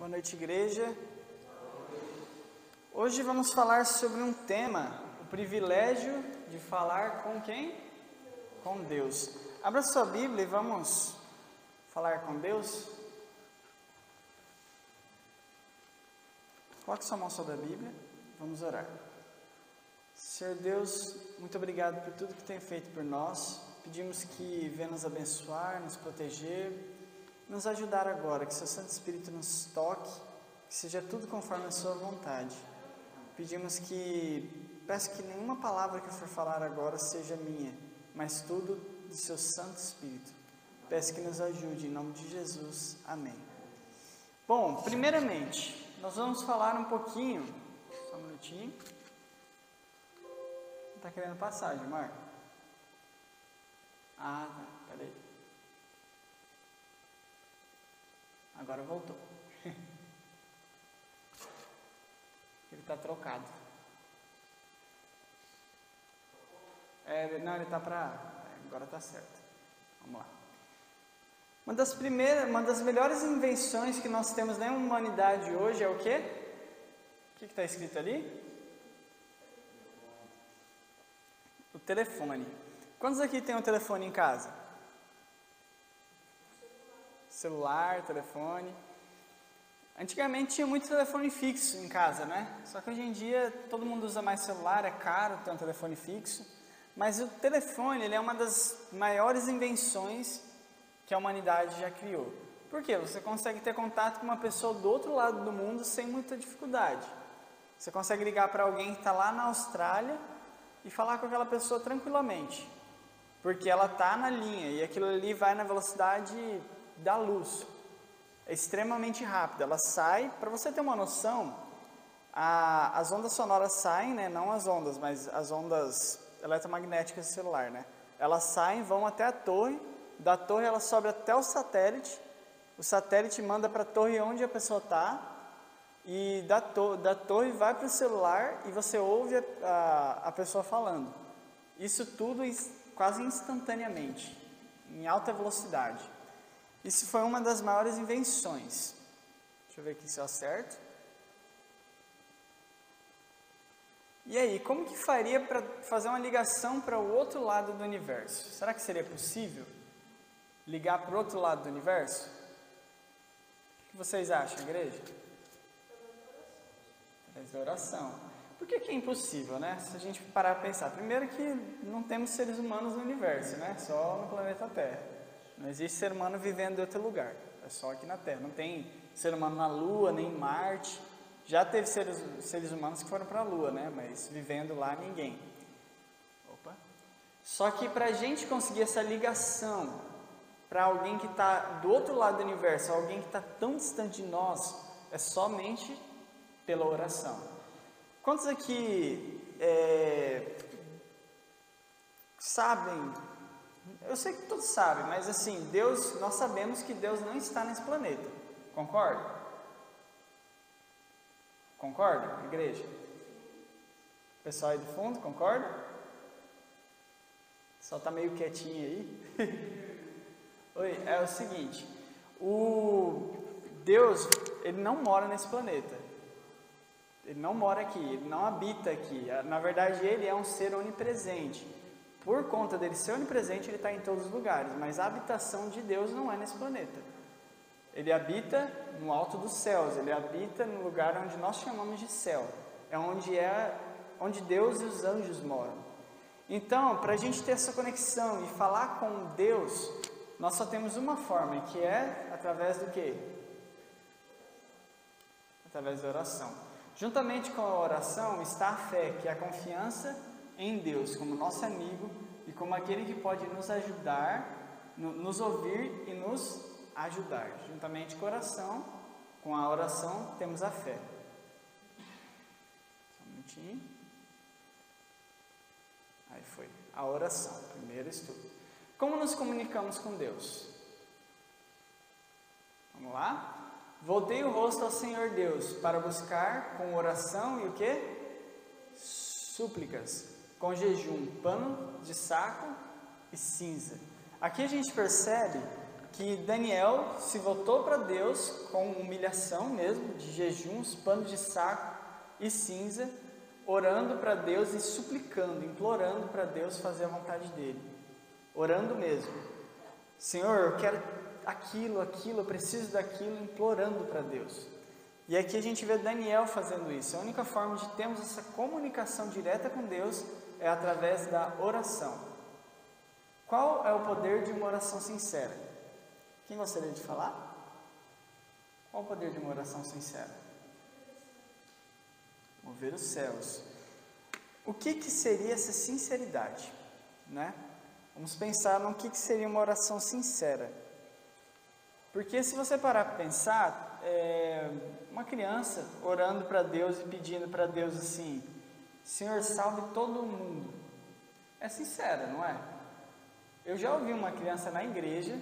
Boa noite, igreja. Hoje vamos falar sobre um tema, o privilégio de falar com quem? Com Deus. Abra sua Bíblia e vamos falar com Deus. Coloque sua mão sobre a Bíblia, vamos orar. Senhor Deus, muito obrigado por tudo que tem feito por nós. Pedimos que venha nos abençoar, nos proteger, nos ajudar agora, que seu Santo Espírito nos toque, que seja tudo conforme a sua vontade. Pedimos peço que nenhuma palavra que eu for falar agora seja minha, mas tudo do seu Santo Espírito. Peço que nos ajude, em nome de Jesus. Amém. Bom, primeiramente, nós vamos falar um pouquinho, só um minutinho. Está querendo passagem, Marco? Ah, tá, peraí. Agora voltou. Ele está trocado. Não, ele está para... Agora está certo. Vamos lá. Uma das melhores invenções que nós temos na humanidade hoje é o quê? O que está escrito ali? O telefone. Quantos aqui tem um telefone em casa? Celular, telefone. Antigamente tinha muito telefone fixo em casa, né? Só que hoje em dia todo mundo usa mais celular, é caro ter um telefone fixo. Mas o telefone, ele é uma das maiores invenções que a humanidade já criou. Por quê? Você consegue ter contato com uma pessoa do outro lado do mundo sem muita dificuldade. Você consegue ligar para alguém que está lá na Austrália e falar com aquela pessoa tranquilamente. Porque ela está na linha e aquilo ali vai na velocidade da luz. É extremamente rápido. Ela sai, para você ter uma noção, as ondas sonoras saem, né? Não as ondas, mas as ondas eletromagnéticas do celular, né? Elas saem, vão até a torre, da torre ela sobe até o satélite manda para a torre onde a pessoa está, e da torre vai para o celular e você ouve a pessoa falando. Isso tudo quase instantaneamente, em alta velocidade. Isso foi uma das maiores invenções. Deixa eu ver aqui se eu acerto. E aí, como que faria para fazer uma ligação para o outro lado do universo? Será que seria possível ligar para o outro lado do universo? O que vocês acham, igreja? Através da oração. Por que é impossível, né? Se a gente parar para pensar. Primeiro que não temos seres humanos no universo, né? Só no planeta Terra. Não existe ser humano vivendo em outro lugar. É só aqui na Terra. Não tem ser humano na Lua, nem em Marte. Já teve seres humanos que foram para a Lua, né? Mas vivendo lá, ninguém. Só que para a gente conseguir essa ligação para alguém que está do outro lado do universo, alguém que está tão distante de nós, é somente pela oração. Quantos aqui sabem? Eu sei que todos sabem, mas assim, nós sabemos que Deus não está nesse planeta. Concorda? Concorda, igreja? O pessoal aí do fundo, concorda? Só está meio quietinho aí. Oi, é o seguinte, Deus, ele não mora nesse planeta. Ele não mora aqui, ele não habita aqui. Na verdade, ele é um ser onipresente. Por conta dele ser onipresente, ele está em todos os lugares. Mas a habitação de Deus não é nesse planeta. Ele habita no alto dos céus. Ele habita no lugar onde nós chamamos de céu. É onde Deus e os anjos moram. Então, para a gente ter essa conexão e falar com Deus, nós só temos uma forma, que é através do quê? Através da oração. Juntamente com a oração está a fé, que é a confiança em Deus, como nosso amigo e como aquele que pode nos ajudar, nos ouvir e nos ajudar. Juntamente com a oração, temos a fé. Só um minutinho. Aí foi. A oração, primeiro estudo. Como nos comunicamos com Deus? Vamos lá? Voltei o rosto ao Senhor Deus para buscar com oração e o quê? Súplicas, com jejum, pano de saco e cinza. Aqui a gente percebe que Daniel se voltou para Deus com humilhação mesmo, de jejuns, panos de saco e cinza, orando para Deus e suplicando, implorando para Deus fazer a vontade dele, orando mesmo. Senhor, eu quero aquilo, eu preciso daquilo, implorando para Deus. E aqui a gente vê Daniel fazendo isso. A única forma de termos essa comunicação direta com Deus é através da oração. Qual é o poder de uma oração sincera? Quem gostaria de falar? Qual o poder de uma oração sincera? Mover os céus. O que seria essa sinceridade, né? Vamos pensar no que seria uma oração sincera. Porque se você parar para pensar, uma criança orando para Deus e pedindo para Deus assim, Senhor, salve todo mundo. É sincera, não é? Eu já ouvi uma criança na igreja,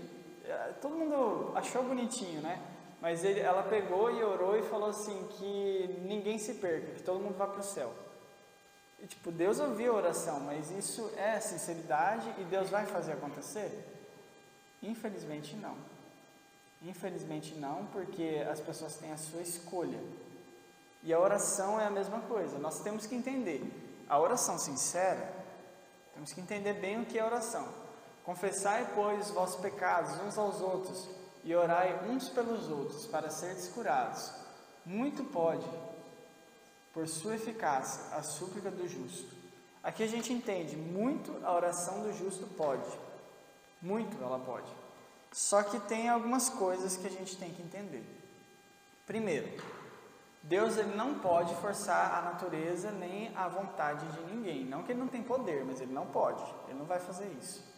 todo mundo achou bonitinho, né? Mas ela pegou e orou e falou assim, que ninguém se perca, que todo mundo vá para o céu. E tipo, Deus ouviu a oração, mas isso é sinceridade e Deus vai fazer acontecer? Infelizmente não. Infelizmente não, porque as pessoas têm a sua escolha. E a oração é a mesma coisa, nós temos que entender. A oração sincera, temos que entender bem o que é oração. Confessai, pois, os vossos pecados uns aos outros, e orai uns pelos outros, para seres curados. Muito pode, por sua eficácia, a súplica do justo. Aqui a gente entende, muito a oração do justo pode. Muito ela pode. Só que tem algumas coisas que a gente tem que entender. Primeiro, Deus ele não pode forçar a natureza nem a vontade de ninguém. Não que ele não tem poder, mas ele não pode. Ele não vai fazer isso.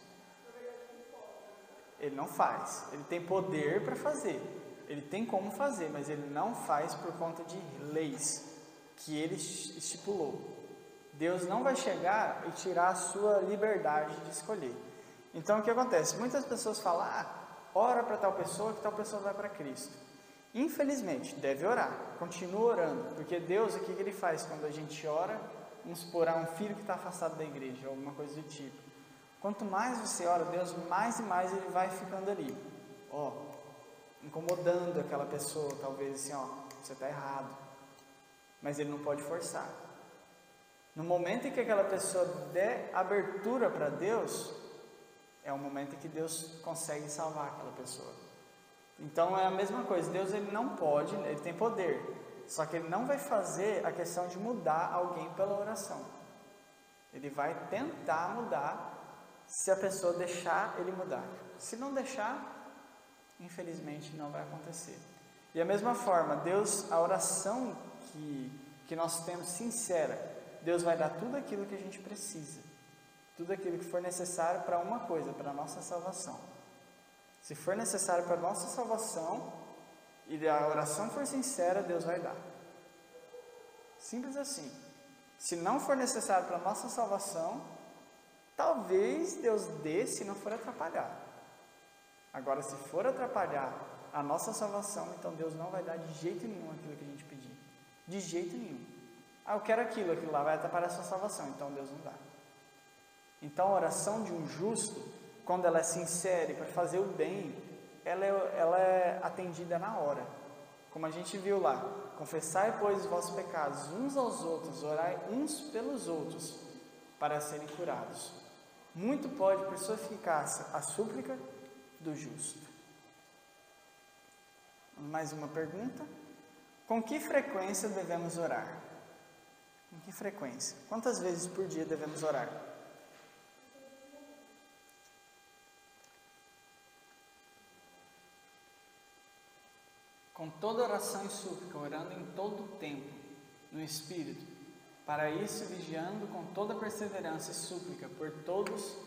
Ele não faz. Ele tem poder para fazer. Ele tem como fazer, mas ele não faz por conta de leis que ele estipulou. Deus não vai chegar e tirar a sua liberdade de escolher. Então o que acontece? Muitas pessoas falam, ora para tal pessoa que tal pessoa vai para Cristo. Infelizmente, deve orar, continua orando, porque Deus, o que ele faz quando a gente ora? Vamos supor, um filho que está afastado da igreja, ou alguma coisa do tipo. Quanto mais você ora, Deus, mais e mais ele vai ficando ali, incomodando aquela pessoa, talvez assim, você está errado, mas ele não pode forçar. No momento em que aquela pessoa der abertura para Deus, é o momento em que Deus consegue salvar aquela pessoa. Então é a mesma coisa, Deus ele não pode, ele tem poder, só que ele não vai fazer a questão de mudar alguém pela oração. Ele vai tentar mudar se a pessoa deixar ele mudar. Se não deixar, infelizmente não vai acontecer. E a mesma forma, Deus, a oração que nós temos sincera, Deus vai dar tudo aquilo que a gente precisa. Tudo aquilo que for necessário para uma coisa, para a nossa salvação. Se for necessário para a nossa salvação e a oração for sincera, Deus vai dar. Simples assim. Se não for necessário para a nossa salvação, talvez Deus dê se não for atrapalhar. Agora, se for atrapalhar a nossa salvação, então Deus não vai dar de jeito nenhum aquilo que a gente pedir. De jeito nenhum. Eu quero aquilo lá vai atrapalhar a sua salvação, então Deus não dá. Então a oração de um justo, quando ela é sincera para fazer o bem, ela é atendida na hora. Como a gente viu lá, confessai, pois, os vossos pecados uns aos outros, orai uns pelos outros, para serem curados. Muito pode, por sua eficácia, a súplica do justo. Mais uma pergunta. Com que frequência devemos orar? Com que frequência? Quantas vezes por dia devemos orar? Com toda oração e súplica, orando em todo o tempo, no Espírito, para isso vigiando com toda perseverança e súplica por todos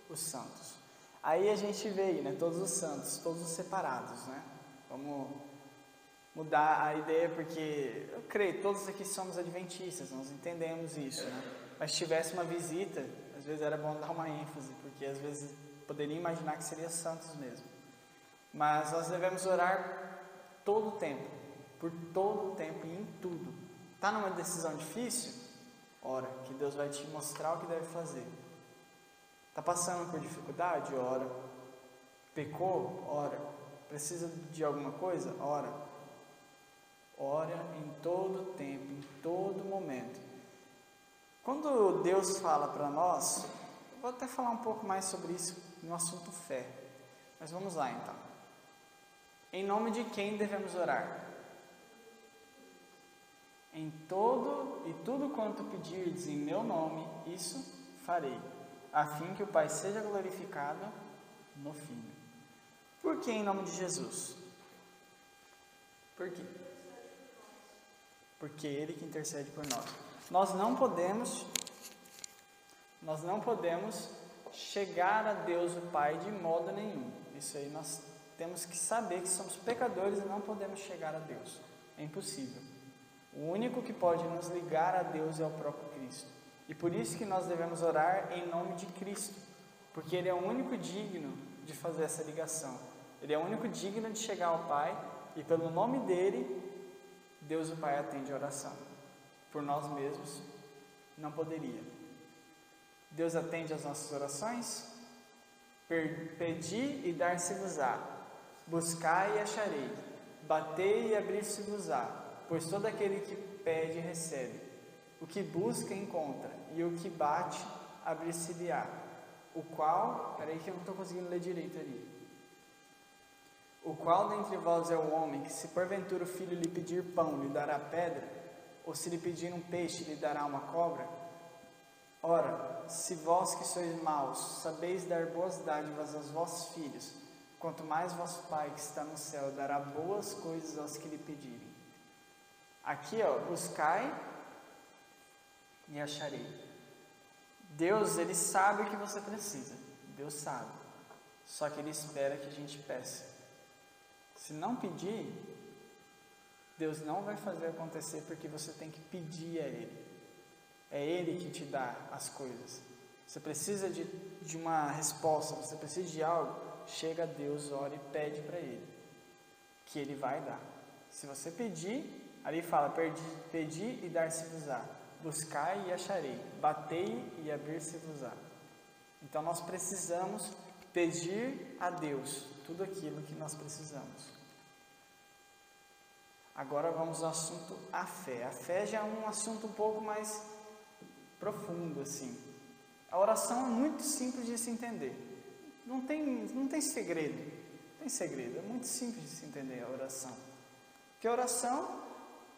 os santos. Aí a gente vê aí, todos os santos, todos os separados, Vamos mudar a ideia, porque eu creio, todos aqui somos adventistas, nós entendemos isso, Mas se tivesse uma visita, às vezes era bom dar uma ênfase, porque às vezes poderia imaginar que seria santos mesmo. Mas nós devemos orar todo o tempo, por todo o tempo e em tudo. Está numa decisão difícil? Ora, que Deus vai te mostrar o que deve fazer. Está passando por dificuldade? Ora. Pecou? Ora. Precisa de alguma coisa? Ora. Ora em todo tempo, em todo momento. Quando Deus fala para nós, eu vou até falar um pouco mais sobre isso no assunto fé. Mas vamos lá então. Em nome de quem devemos orar? Em todo e tudo quanto pedirdes em meu nome, isso farei, a fim que o Pai seja glorificado no Filho. Por que em nome de Jesus? Por quê? Porque Ele que intercede por nós. Nós não podemos chegar a Deus o Pai de modo nenhum. Isso aí nós temos que saber que somos pecadores e não podemos chegar a Deus. É impossível. O único que pode nos ligar a Deus é o próprio Cristo. E por isso que nós devemos orar em nome de Cristo. Porque Ele é o único digno de fazer essa ligação. Ele é o único digno de chegar ao Pai. E pelo nome dEle, Deus o Pai atende a oração. Por nós mesmos, não poderia. Deus atende às nossas orações? Pedi e dar-se-vos-á. Buscai e acharei. Batei e abrir-se-vos-á. Pois todo aquele que pede, recebe. O que busca, encontra. E o que bate, abrir-se-lhe-á. O qual... Peraí que eu não estou conseguindo ler direito ali. O qual dentre vós é o homem que, se porventura o filho lhe pedir pão, lhe dará pedra? Ou se lhe pedir um peixe, lhe dará uma cobra? Ora, se vós que sois maus, sabeis dar boas dádivas aos vossos filhos, quanto mais vosso Pai que está no céu dará boas coisas aos que lhe pedirem. Aqui, buscai e acharei. Deus, Ele sabe o que você precisa. Deus sabe. Só que Ele espera que a gente peça. Se não pedir, Deus não vai fazer acontecer, porque você tem que pedir a Ele. É Ele que te dá as coisas. Você precisa de uma resposta, você precisa de algo, chega a Deus, ora e pede para Ele, que Ele vai dar. Se você pedir, ali fala, pedi e dar-se-vos-á, buscai e acharei, batei e abrir-se-vos-á. Então nós precisamos pedir a Deus tudo aquilo que nós precisamos. Agora vamos ao assunto a fé. A fé já é um assunto um pouco mais profundo, assim. A oração é muito simples de se entender. Não tem segredo. Não tem segredo. É muito simples de se entender a oração. Porque a oração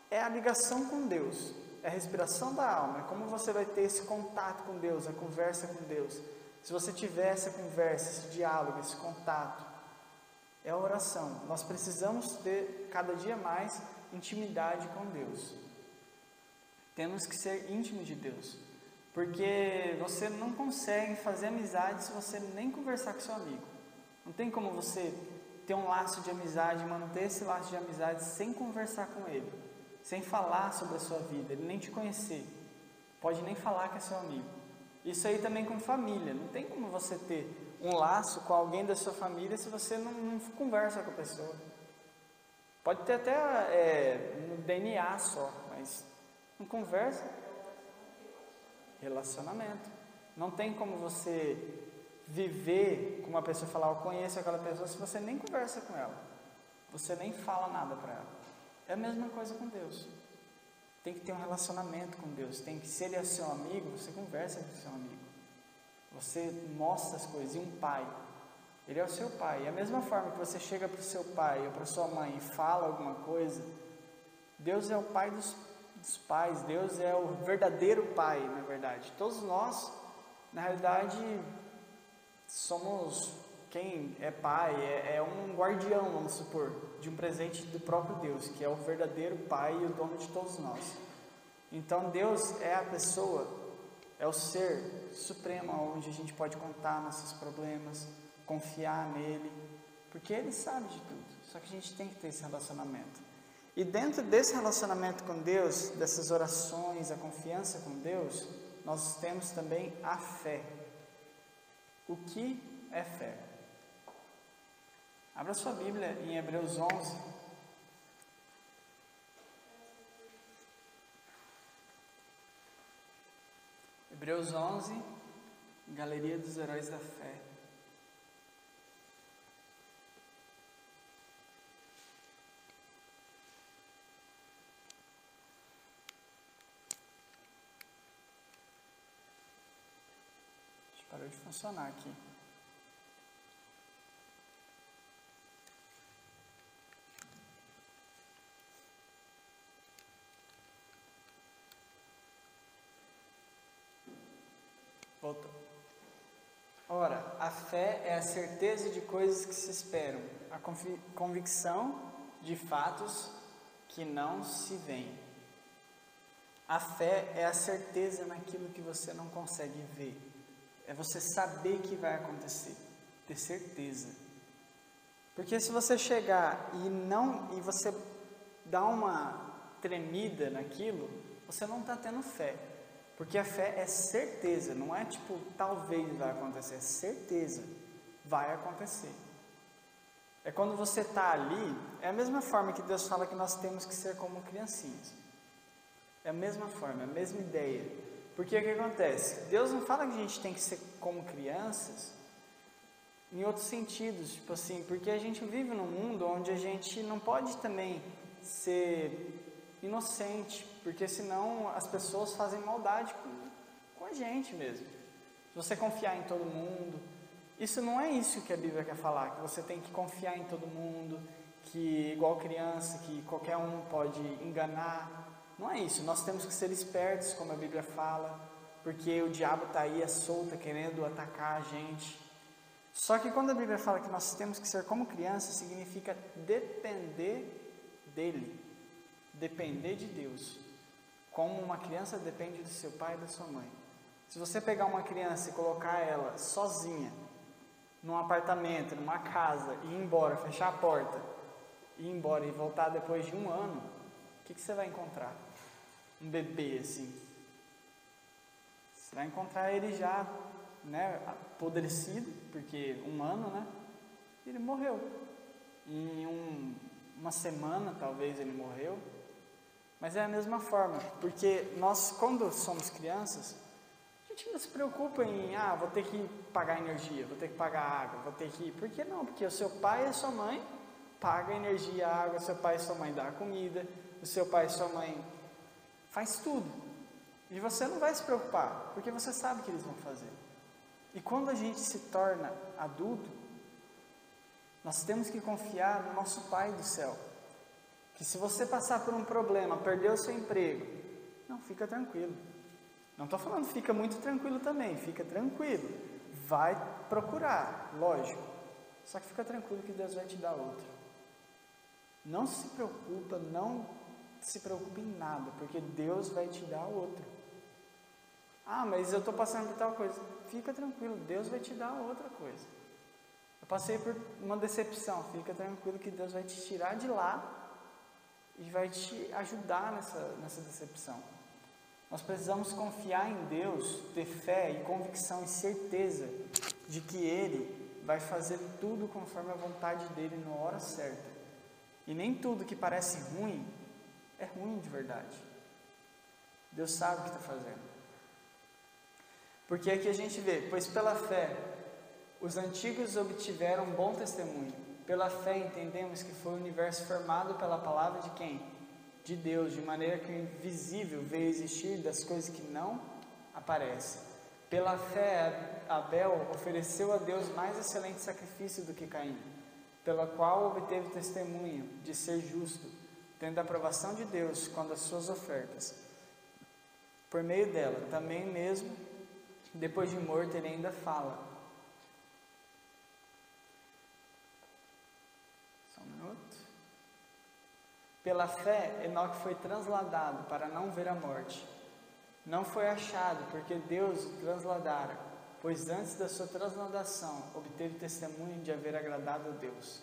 é a ligação com Deus. É a respiração da alma. É como você vai ter esse contato com Deus, a conversa com Deus. Se você tiver essa conversa, esse diálogo, esse contato, é a oração. Nós precisamos ter cada dia mais intimidade com Deus. Temos que ser íntimos de Deus. Porque você não consegue fazer amizade se você nem conversar com seu amigo. Não tem como você ter um laço de amizade, manter esse laço de amizade sem conversar com ele, sem falar sobre a sua vida, ele nem te conhecer, pode nem falar que é seu amigo. Isso aí também com família. Não tem como você ter um laço com alguém da sua família se você não conversa com a pessoa. Pode ter até no DNA só, mas não conversa. Relacionamento. Não tem como você viver com uma pessoa e falar, eu conheço aquela pessoa, se você nem conversa com ela. Você nem fala nada para ela. É a mesma coisa com Deus. Tem que ter um relacionamento com Deus. Tem que, se Ele é seu amigo, você conversa com seu amigo. Você mostra as coisas. E um pai, Ele é o seu pai. E a mesma forma que você chega para o seu pai ou para sua mãe e fala alguma coisa, Deus é o pai dos pais. Deus é o verdadeiro pai, na verdade. Todos nós, na realidade, somos, quem é pai, é um guardião, vamos supor, de um presente do próprio Deus, que é o verdadeiro pai e o dono de todos nós. Então Deus é a pessoa, é o ser supremo, onde a gente pode contar nossos problemas, confiar nele, porque Ele sabe de tudo. Só que a gente tem que ter esse relacionamento. E dentro desse relacionamento com Deus, dessas orações, a confiança com Deus, nós temos também a fé. O que é fé? Abra sua Bíblia em Hebreus 11. Hebreus 11, Galeria dos Heróis da Fé. Parou de funcionar aqui. Voltou. Ora, a fé é a certeza de coisas que se esperam, a convicção de fatos que não se veem. A fé é a certeza naquilo que você não consegue ver. É você saber que vai acontecer, ter certeza. Porque se você chegar e você dá uma tremida naquilo, você não está tendo fé. Porque a fé é certeza, não é tipo, talvez vai acontecer, é certeza, vai acontecer. É quando você está ali, é a mesma forma que Deus fala que nós temos que ser como criancinhas. É a mesma forma, é a mesma ideia. Porque o que acontece? Deus não fala que a gente tem que ser como crianças em outros sentidos, tipo assim, porque a gente vive num mundo onde a gente não pode também ser inocente, porque senão as pessoas fazem maldade com a gente mesmo. Se você confiar em todo mundo, isso não é isso que a Bíblia quer falar, que você tem que confiar em todo mundo, que igual criança, que qualquer um pode enganar. Não é isso, nós temos que ser espertos, como a Bíblia fala, porque o diabo está aí à solta, querendo atacar a gente. Só que quando a Bíblia fala que nós temos que ser como criança, significa depender dele, depender de Deus, como uma criança depende do seu pai e da sua mãe. Se você pegar uma criança e colocar ela sozinha, num apartamento, numa casa, e ir embora, fechar a porta, ir embora e voltar depois de um ano, o que você vai encontrar? Um bebê assim. Você vai encontrar ele já, né, apodrecido, porque um ano, né, ele morreu. Em uma semana, talvez, ele morreu. Mas é a mesma forma, porque nós, quando somos crianças, a gente não se preocupa em, vou ter que pagar energia, vou ter que pagar água, vou ter que... Por que não? Porque o seu pai e a sua mãe pagam energia, água, o seu pai e sua mãe dão a comida, o seu pai e sua mãe faz tudo. E você não vai se preocupar, porque você sabe o que eles vão fazer. E quando a gente se torna adulto, nós temos que confiar no nosso Pai do céu. Que se você passar por um problema, perder o seu emprego, não, fica tranquilo. Não estou falando fica muito tranquilo também, fica tranquilo. Vai procurar, lógico. Só que fica tranquilo que Deus vai te dar outro. Não se preocupa, não se preocupe em nada, porque Deus vai te dar outro. Mas eu estou passando por tal coisa. Fica tranquilo, Deus vai te dar outra coisa. Eu passei por uma decepção, fica tranquilo que Deus vai te tirar de lá e vai te ajudar nessa decepção. Nós precisamos confiar em Deus, ter fé e convicção e certeza de que Ele vai fazer tudo conforme a vontade dEle na hora certa. E nem tudo que parece ruim é ruim de verdade. Deus sabe o que está fazendo. Porque aqui a gente vê, pois pela fé os antigos obtiveram um bom testemunho. Pela fé entendemos que foi o universo formado pela palavra de quem? De Deus, de maneira que o invisível veio existir das coisas que não aparecem. Pela fé Abel ofereceu a Deus mais excelente sacrifício do que Caim, pela qual obteve testemunho de ser justo, tendo a aprovação de Deus quando as suas ofertas. Por meio dela, também mesmo, depois de morto, ele ainda fala. Só um minuto. Pela fé, Enoque foi transladado para não ver a morte. Não foi achado, porque Deus o transladara, pois antes da sua transladação, obteve testemunho de haver agradado a Deus.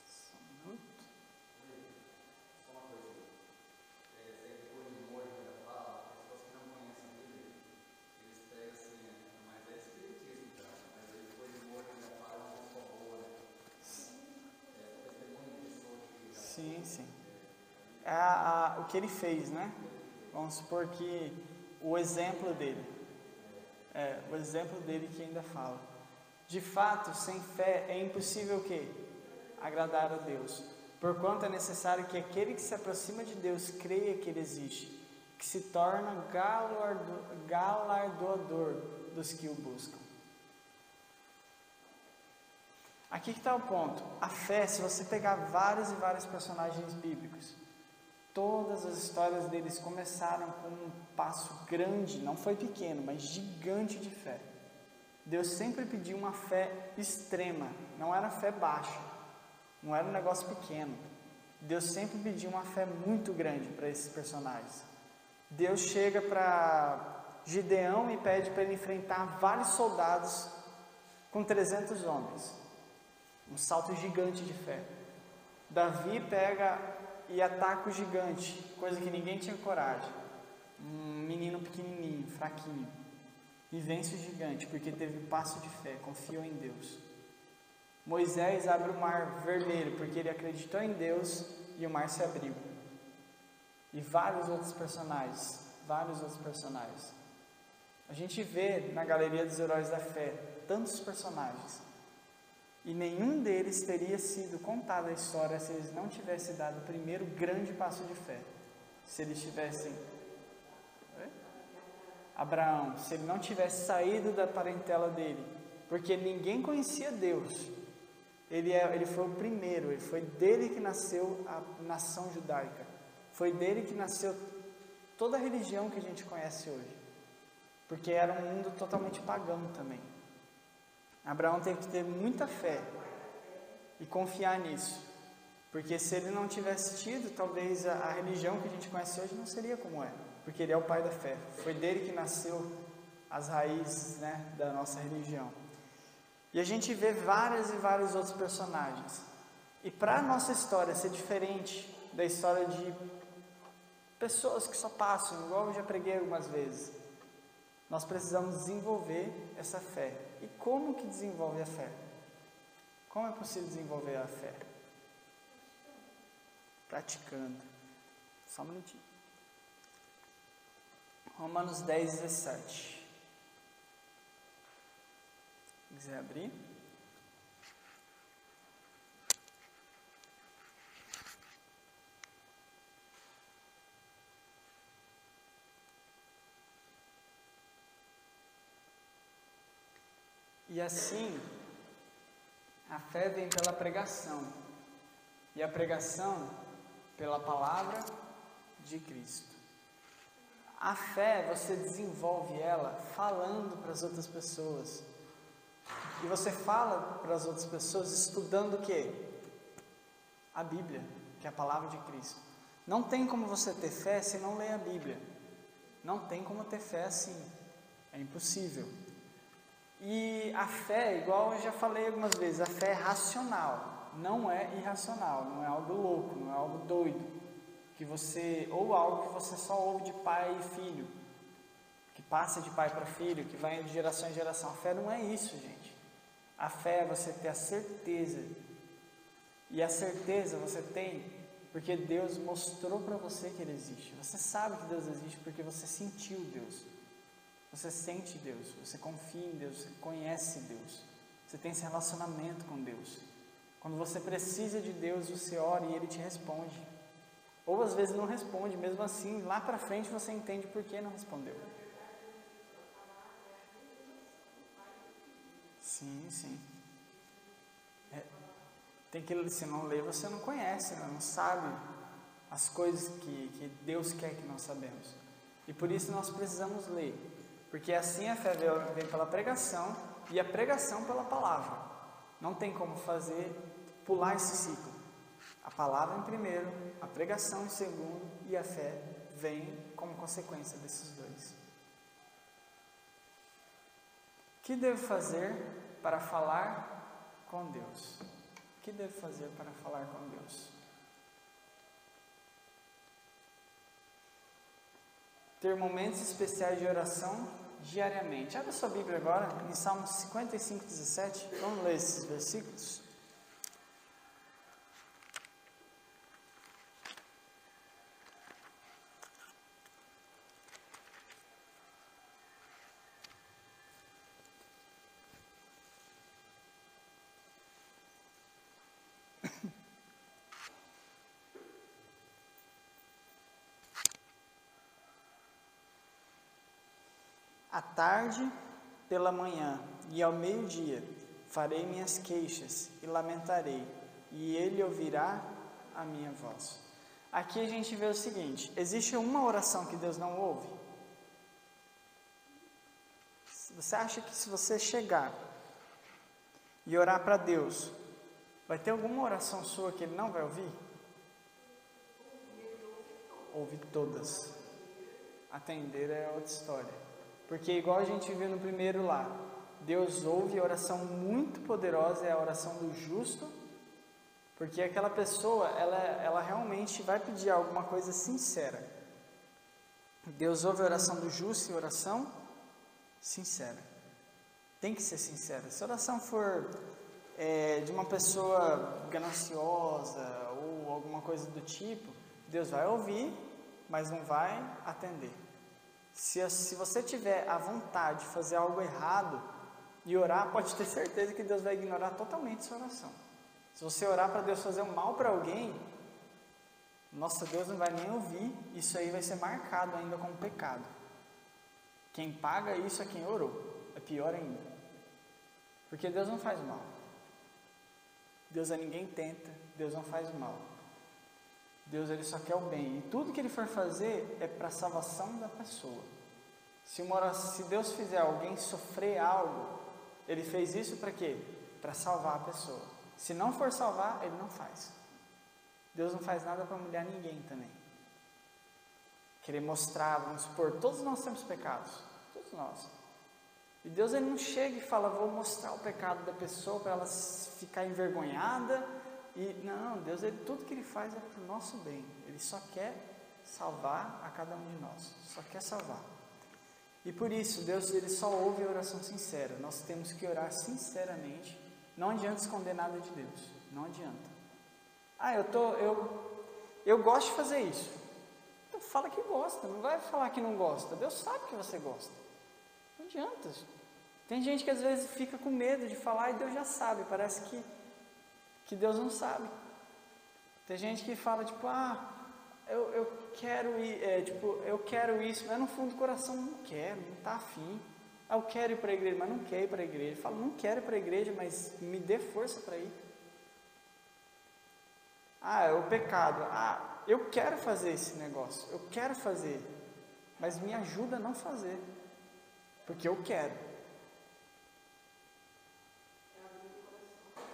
Só um minuto. Só uma coisa. Depois de morto, ainda fala, as pessoas que não conhecem a Bíblia, eles pegam assim, mas é espiritismo, tá? Mas aí depois de morto, ainda fala uma pessoa boa, né? Testemunho de pessoa que... Sim, sim. O que ele fez, né? Vamos supor que o exemplo dele. O exemplo dele que ainda fala. De fato, sem fé é impossível o quê? Agradar a Deus. Porquanto é necessário que aquele que se aproxima de Deus creia que Ele existe que se torna galardoador dos que o buscam. Aqui que está o ponto. A fé, se você pegar vários e vários personagens bíblicos, todas as histórias deles começaram com um passo grande, não foi pequeno, mas gigante de fé. Deus sempre pediu uma fé extrema, não era fé baixa, não era um negócio pequeno. Deus sempre pediu uma fé muito grande para esses personagens. Deus chega para Gideão e pede para ele enfrentar vários soldados com 300 homens. Um salto gigante de fé. Davi pega e ataca o gigante, coisa que ninguém tinha coragem. Um menino pequenininho, fraquinho. E vence o gigante, porque teve passo de fé, confiou em Deus. Moisés abre o mar vermelho, porque ele acreditou em Deus e o mar se abriu. E vários outros personagens. A gente vê na galeria dos heróis da fé tantos personagens. E nenhum deles teria sido contado a história se eles não tivessem dado o primeiro grande passo de fé. Se eles tivessem... Abraão, se ele não tivesse saído da parentela dele, porque ninguém conhecia Deus, ele foi o primeiro, foi dele que nasceu a nação judaica, foi dele que nasceu toda a religião que a gente conhece hoje, porque era um mundo totalmente pagão também. Abraão teve que ter muita fé e confiar nisso, porque se ele não tivesse tido, talvez a religião que a gente conhece hoje não seria como é, porque ele é o pai da fé, foi dele que nasceu as raízes, da nossa religião. E a gente vê vários e vários outros personagens, e para a nossa história ser diferente da história de pessoas que só passam, igual eu já preguei algumas vezes, nós precisamos desenvolver essa fé. E como que desenvolve a fé? Como é possível desenvolver a fé? Praticando. Só um minutinho. Romanos 10, 17. Se quiser abrir. E assim, a fé vem pela pregação, e a pregação pela palavra de Cristo. A fé, você desenvolve ela falando para as outras pessoas, e você fala para as outras pessoas estudando o quê? A Bíblia, que é a palavra de Cristo. Não tem como você ter fé se não ler a Bíblia, não tem como ter fé assim, é impossível. E a fé, igual eu já falei algumas vezes, a fé é racional, não é irracional, não é algo louco, não é algo doido, ou algo que você só ouve de pai e filho, que passa de pai para filho, que vai de geração em geração. A fé não é isso, gente. A fé é você ter a certeza, e a certeza você tem porque Deus mostrou para você que Ele existe. Você sabe que Deus existe porque você sentiu Deus. Você sente Deus, você confia em Deus, você conhece Deus, você tem esse relacionamento com Deus. Quando você precisa de Deus, você ora e Ele te responde. Ou às vezes não responde, mesmo assim, lá para frente você entende por que não respondeu. Sim. Se não ler, você não conhece, não sabe as coisas que Deus quer que nós sabemos. E por isso nós precisamos ler. Porque assim a fé vem pela pregação e a pregação pela palavra. Não tem como pular esse ciclo. A palavra em primeiro, a pregação em segundo e a fé vem como consequência desses dois. O que devo fazer para falar com Deus? O que devo fazer para falar com Deus? Ter momentos especiais de oração diariamente. Abra sua Bíblia agora, em Salmos 55, 17. Vamos ler esses versículos. À tarde, pela manhã e ao meio-dia, farei minhas queixas e lamentarei, e ele ouvirá a minha voz. Aqui a gente vê o seguinte: existe uma oração que Deus não ouve? Você acha que se você chegar e orar para Deus, vai ter alguma oração sua que Ele não vai ouvir? Ouve todas. Atender é outra história. Porque igual a gente viu no primeiro lá, Deus ouve a oração muito poderosa, é a oração do justo, porque aquela pessoa, ela realmente vai pedir alguma coisa sincera. Deus ouve a oração do justo e oração sincera. Tem que ser sincera. Se a oração for de uma pessoa gananciosa ou alguma coisa do tipo, Deus vai ouvir, mas não vai atender. Se você tiver a vontade de fazer algo errado e orar, pode ter certeza que Deus vai ignorar totalmente sua oração. Se você orar para Deus fazer um mal para alguém, nossa, Deus não vai nem ouvir, isso aí vai ser marcado ainda como pecado. Quem paga isso é quem orou, é pior ainda. Porque Deus não faz mal. Deus a ninguém tenta, Deus não faz mal. Deus ele só quer o bem, e tudo que ele for fazer é para a salvação da pessoa. Se Deus fizer alguém sofrer algo, ele fez isso para quê? Para salvar a pessoa. Se não for salvar, ele não faz. Deus não faz nada para humilhar ninguém também. Querer mostrar, vamos supor, todos nós temos pecados, todos nós. E Deus ele não chega e fala, vou mostrar o pecado da pessoa para ela ficar envergonhada. E não, Deus, tudo que Ele faz é para o nosso bem. Ele só quer salvar a cada um de nós, só quer salvar. E por isso, Deus ele só ouve a oração sincera. Nós temos que orar sinceramente. Não adianta esconder nada de Deus, não adianta. Eu gosto de fazer isso. Então fala que gosta, não vai falar que não gosta. Deus sabe que você gosta. Não adianta. Tem gente que às vezes fica com medo de falar e Deus já sabe, parece que Deus não sabe. Tem gente que fala tipo, eu quero ir, eu quero isso, mas no fundo do coração não quero, não está afim. Eu quero ir para a igreja, mas não quer ir para a igreja. Fala, não quero ir para a igreja, mas me dê força para ir. É o pecado. Eu quero fazer esse negócio, eu quero fazer, mas me ajuda a não fazer, porque eu quero.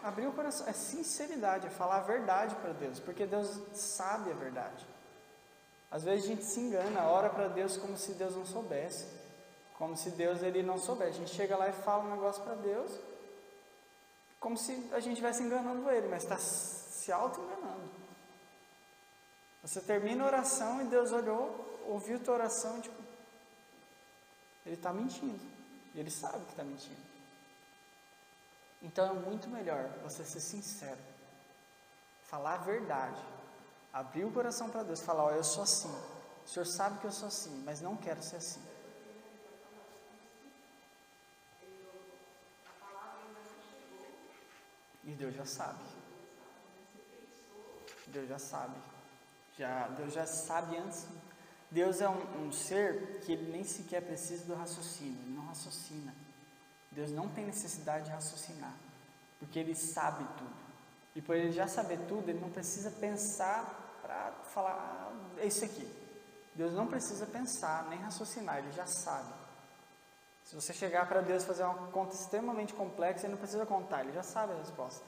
Abrir o coração, é sinceridade, é falar a verdade para Deus, porque Deus sabe a verdade. Às vezes a gente se engana, ora para Deus como se Deus não soubesse, como se Deus ele não soubesse. A gente chega lá e fala um negócio para Deus, como se a gente estivesse enganando Ele, mas está se auto-enganando. Você termina a oração e Deus olhou, ouviu tua oração e Ele está mentindo, e Ele sabe que está mentindo. Então é muito melhor você ser sincero, falar a verdade, abrir o coração para Deus, falar, eu sou assim, o Senhor sabe que eu sou assim, mas não quero ser assim. E Deus já sabe. Deus já sabe. Deus já sabe antes. Deus é um ser que ele nem sequer precisa do raciocínio, ele não raciocina. Deus não tem necessidade de raciocinar, porque Ele sabe tudo. E por Ele já saber tudo, Ele não precisa pensar para falar, é isso aqui. Deus não precisa pensar, nem raciocinar, Ele já sabe. Se você chegar para Deus fazer uma conta extremamente complexa, Ele não precisa contar, Ele já sabe a resposta.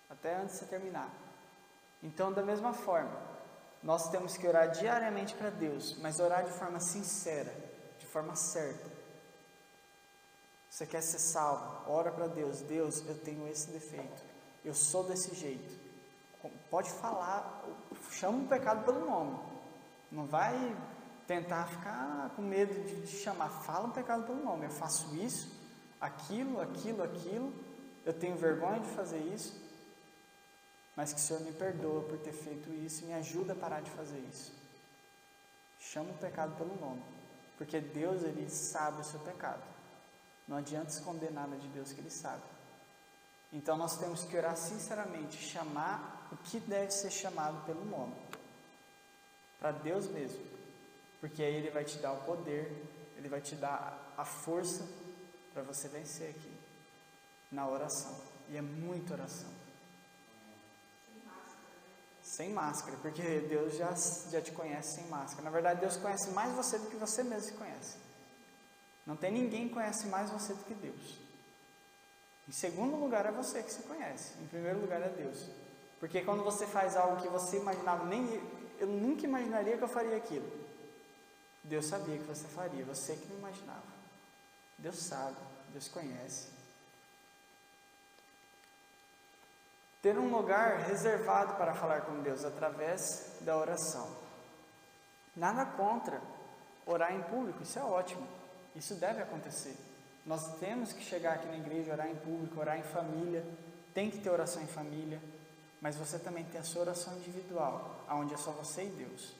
Até antes de você terminar. Então, da mesma forma, nós temos que orar diariamente para Deus, mas orar de forma sincera, de forma certa. Você quer ser salvo? Ora para Deus. Deus, eu tenho esse defeito. Eu sou desse jeito. Pode falar, chama o pecado pelo nome. Não vai tentar ficar com medo de chamar. Fala o pecado pelo nome. Eu faço isso, aquilo. Eu tenho vergonha de fazer isso. Mas que o Senhor me perdoa por ter feito isso e me ajuda a parar de fazer isso. Chama o pecado pelo nome. Porque Deus, Ele sabe o seu pecado. Não adianta esconder nada de Deus que Ele sabe. Então nós temos que orar sinceramente, chamar o que deve ser chamado pelo nome. Para Deus mesmo. Porque aí Ele vai te dar o poder Ele vai te dar a força para você vencer aqui, na oração. E é muita oração. Sem máscara, porque Deus já te conhece sem máscara. Na verdade, Deus conhece mais você do que você mesmo se conhece. Não tem ninguém que conhece mais você do que Deus. Em segundo lugar é você que se conhece. Em primeiro lugar é Deus. Porque quando você faz algo que você imaginava, eu nunca imaginaria que eu faria aquilo. Deus sabia que você faria, você que não imaginava. Deus sabe, Deus conhece. Ter um lugar reservado para falar com Deus através da oração. Nada contra orar em público, isso é ótimo, isso deve acontecer. Nós temos que chegar aqui na igreja, orar em público, orar em família, tem que ter oração em família, mas você também tem a sua oração individual, onde é só você e Deus,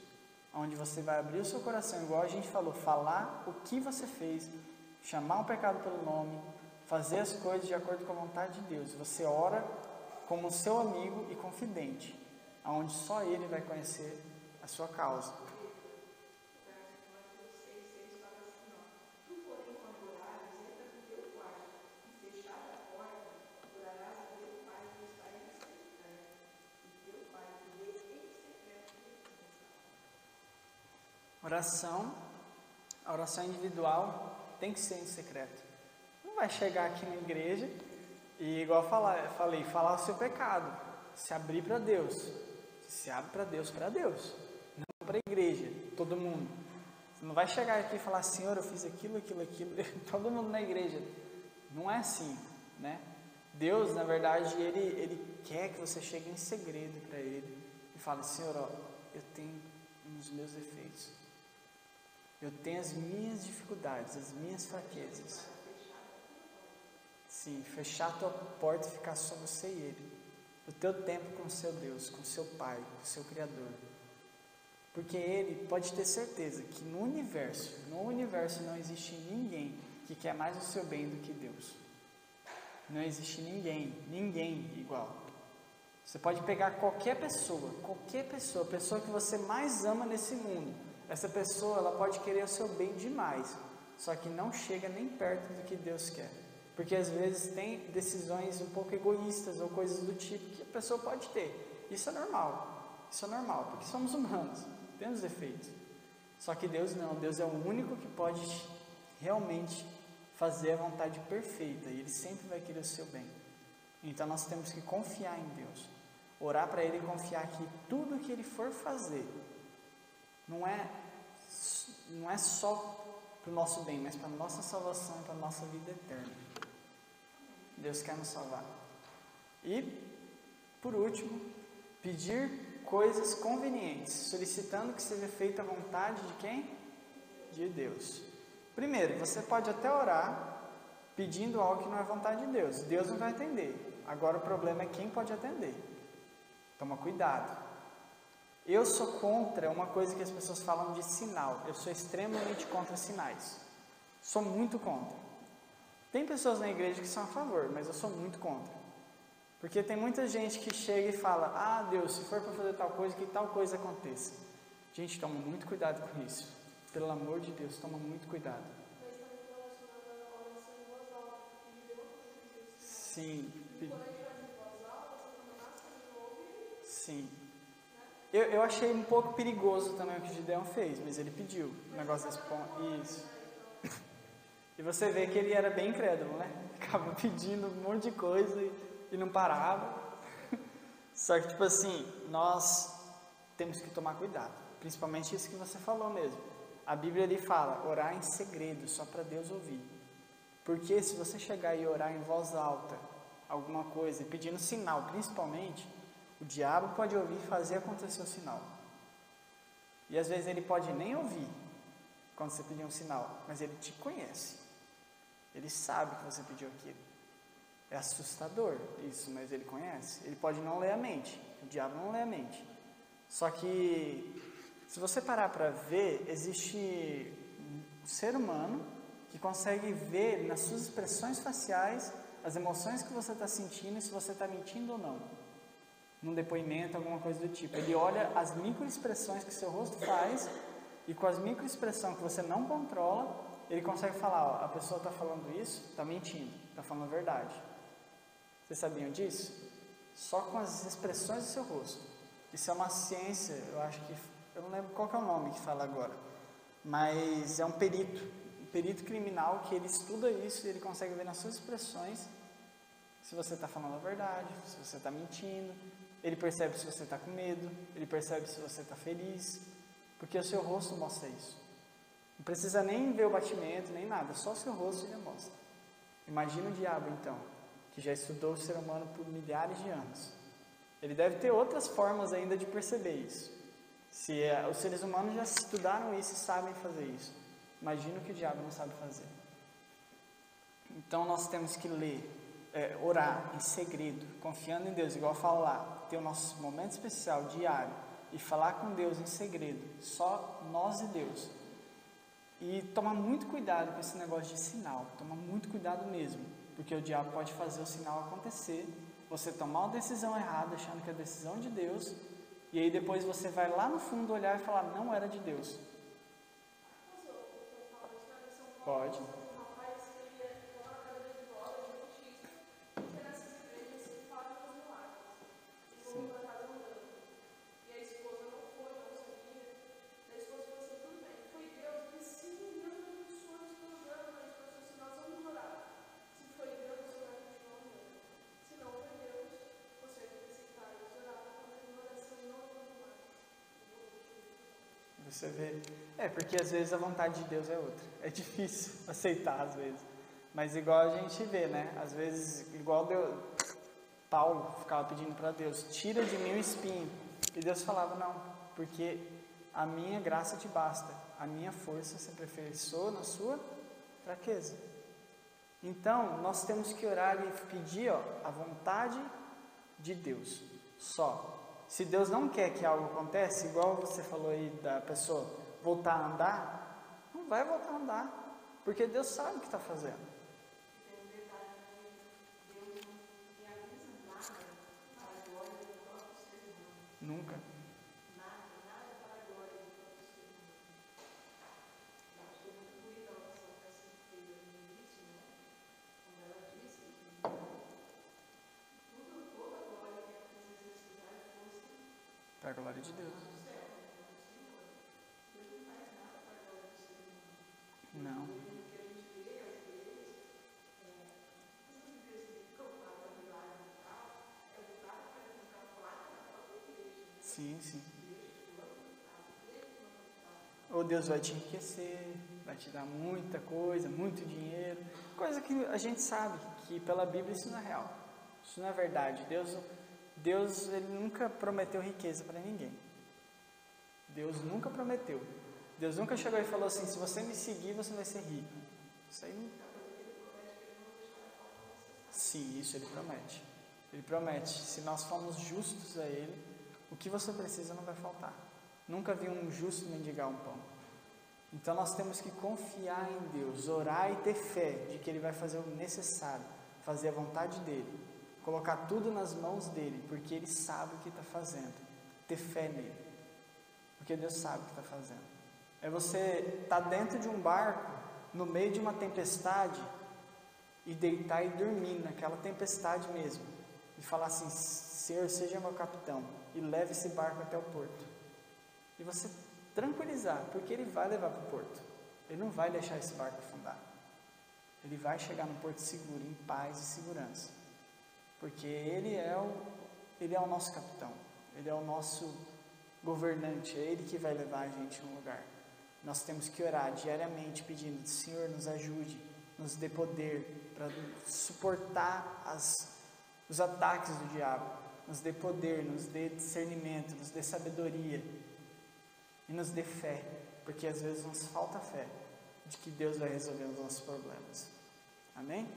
onde você vai abrir o seu coração, igual a gente falou, falar o que você fez, chamar o pecado pelo nome, fazer as coisas de acordo com a vontade de Deus. Você ora como seu amigo e confidente, aonde só Ele vai conhecer a sua causa. A oração individual tem que ser em secreto. Não vai chegar aqui na igreja e, igual eu falei, falar o seu pecado, se abrir para Deus. Se abre para Deus, não para a igreja, todo mundo. Você não vai chegar aqui e falar, Senhor, eu fiz aquilo, todo mundo na igreja. Não é assim, né? Deus, na verdade, Ele quer que você chegue em segredo para Ele e fale, Senhor, ó, eu tenho os meus defeitos. Eu tenho as minhas dificuldades, as minhas fraquezas. Sim, fechar a tua porta e ficar só você e Ele. O teu tempo com o seu Deus, com o seu Pai, com o seu Criador. Porque Ele pode ter certeza que no universo não existe ninguém que quer mais o seu bem do que Deus. Não existe ninguém igual. Você pode pegar qualquer pessoa, a pessoa que você mais ama nesse mundo. Essa pessoa, ela pode querer o seu bem demais, só que não chega nem perto do que Deus quer. Porque às vezes tem decisões um pouco egoístas ou coisas do tipo que a pessoa pode ter. Isso é normal, porque somos humanos, temos defeitos. Só que Deus não, Deus é o único que pode realmente fazer a vontade perfeita, e Ele sempre vai querer o seu bem. Então nós temos que confiar em Deus, orar para Ele e confiar que tudo que Ele for fazer, não é só para o nosso bem, mas para a nossa salvação e para a nossa vida eterna. Deus quer nos salvar. E, por último, pedir coisas convenientes, solicitando que seja feita a vontade de quem? De Deus. Primeiro, você pode até orar pedindo algo que não é vontade de Deus. Deus não vai atender. Agora o problema é quem pode atender. Toma cuidado. Eu sou contra uma coisa que as pessoas falam de sinal. Eu sou extremamente contra sinais. Sou muito contra. Tem pessoas na igreja que são a favor, mas eu sou muito contra. Porque tem muita gente que chega e fala, ah, Deus, se for para fazer tal coisa, que tal coisa aconteça. Gente, toma muito cuidado com isso. Pelo amor de Deus, toma muito cuidado. Sim. Sim. Eu achei um pouco perigoso também o que o Gideão fez, mas ele pediu o negócio desse ponto. Isso. E você vê que ele era bem incrédulo, né? Ficava pedindo um monte de coisa e não parava. Só que, tipo assim, nós temos que tomar cuidado. Principalmente isso que você falou mesmo. A Bíblia ali fala, orar em segredo, só para Deus ouvir. Porque se você chegar e orar em voz alta, alguma coisa, e pedindo sinal, principalmente, o diabo pode ouvir e fazer acontecer o sinal. E às vezes ele pode nem ouvir quando você pedir um sinal, mas ele te conhece. Ele sabe que você pediu aquilo. É assustador isso, mas ele conhece. Ele pode não ler a mente. O diabo não lê a mente. Só que, se você parar para ver, existe um ser humano que consegue ver nas suas expressões faciais as emoções que você está sentindo e se você está mentindo ou não. Num depoimento, alguma coisa do tipo. Ele olha as microexpressões que seu rosto faz e com as microexpressões que você não controla, ele consegue falar, ó, a pessoa está falando isso, está mentindo, está falando a verdade. Vocês sabiam disso? Só com as expressões do seu rosto. Isso é uma ciência, eu acho que, eu não lembro qual que é o nome que fala agora, mas é um perito criminal que ele estuda isso e ele consegue ver nas suas expressões se você está falando a verdade, se você está mentindo, ele percebe se você está com medo, ele percebe se você está feliz, porque o seu rosto mostra isso. Não precisa nem ver o batimento, nem nada, só o seu rosto já mostra. Imagina o diabo então, que já estudou o ser humano por milhares de anos. Ele deve ter outras formas ainda de perceber isso. Se os seres humanos já estudaram isso e sabem fazer isso, imagina o que o diabo não sabe fazer. Então nós temos que ler, orar em segredo, confiando em Deus, igual eu falo lá, ter o nosso momento especial, diário, e falar com Deus em segredo, só nós e Deus. E tomar muito cuidado com esse negócio de sinal, tomar muito cuidado mesmo, porque o diabo pode fazer o sinal acontecer, você tomar uma decisão errada, achando que é a decisão de Deus, e aí depois você vai lá no fundo olhar e falar, não era de Deus. Pode. Você vê, porque às vezes a vontade de Deus é outra, é difícil aceitar às vezes, mas igual a gente vê, né, às vezes, igual Paulo ficava pedindo para Deus, tira de mim o espinho, e Deus falava, não, porque a minha graça te basta, a minha força se aperfeiçoa na sua fraqueza. Então, nós temos que orar e pedir, a vontade de Deus, só. Se Deus não quer que algo aconteça, igual você falou aí da pessoa voltar a andar, não vai voltar a andar, porque Deus sabe o que está fazendo. Nunca. Para a glória de Deus. Não. Sim, sim. Ou Deus vai te enriquecer, vai te dar muita coisa, muito dinheiro, coisa que a gente sabe que pela Bíblia isso não é real, isso não é verdade. Deus ele nunca prometeu riqueza para ninguém. Deus nunca prometeu. Deus nunca chegou e falou assim, se você me seguir, você vai ser rico. Isso aí não... Sim, isso ele promete. Ele promete, se nós formos justos a Ele, o que você precisa não vai faltar. Nunca vi um justo mendigar um pão. Então nós temos que confiar em Deus, orar e ter fé de que Ele vai fazer o necessário, fazer a vontade dEle, colocar tudo nas mãos dEle, porque Ele sabe o que está fazendo. Ter fé nele, porque Deus sabe o que está fazendo. É você estar dentro de um barco, no meio de uma tempestade, e deitar e dormir naquela tempestade mesmo, e falar assim, Senhor, seja meu capitão, e leve esse barco até o porto. E você tranquilizar, porque Ele vai levar para o porto. Ele não vai deixar esse barco afundar. Ele vai chegar no porto seguro, em paz e segurança. Porque Ele é o nosso capitão. Ele é o nosso governante. É Ele que vai levar a gente no lugar. Nós temos que orar diariamente pedindo, Senhor, nos ajude, nos dê poder para suportar os ataques do diabo. Nos dê poder, nos dê discernimento, nos dê sabedoria. E nos dê fé, porque às vezes nos falta fé de que Deus vai resolver os nossos problemas. Amém?